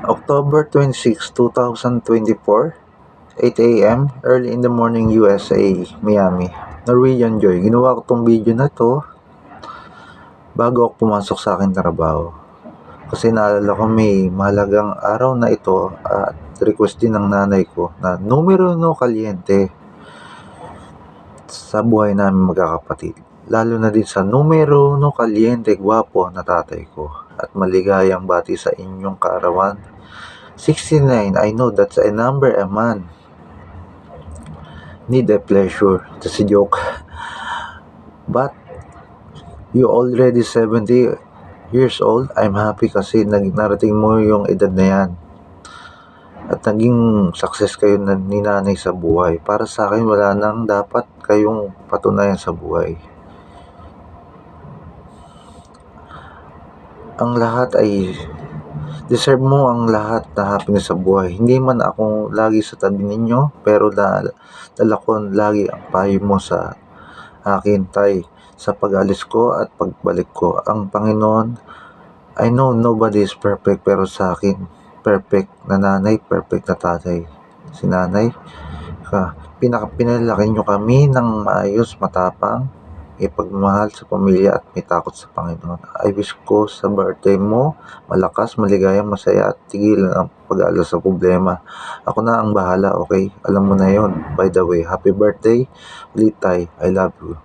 October 26, 2024, 8 a.m. Early in the morning, USA, Miami. Norwegian Joy. Ginawa ko tong video na to bago ako pumasok sa aking trabaho. Kasi naalala ko may mahalagang araw na ito at request din ng nanay ko na numero no kaliente sa buhay namin magkakapatid. Lalo na din sa numero no kaliente gwapo na tatay ko. At maligayang bati sa inyong kaarawan. 69, I know that's a number a man need a pleasure. That's a joke. But you already 70 years old. I'm happy kasi narating mo yung edad na yan. At naging success kayo ni nanay sa buhay. Para sa akin, wala nang dapat kayong patunayan sa buhay. Ang lahat ay deserve mo ang lahat na happiness sa buhay. Hindi man ako lagi sa tabi ninyo, pero dala ko lagi ang payo mo sa akin, tay, sa pag-alis ko at pagbalik ko. Ang Panginoon, I know nobody is perfect, pero sa akin, perfect na nanay, perfect na tatay. Si nanay, pinalaki nyo kami ng maayos, matapang, ipagmahal sa pamilya at may takot sa Panginoon. I wish ko sa birthday mo, malakas, maligaya, masaya at tigilan ang pag-aalala sa problema. Ako na ang bahala, okay? Alam mo na yon. By the way, happy birthday, Litay. I love you.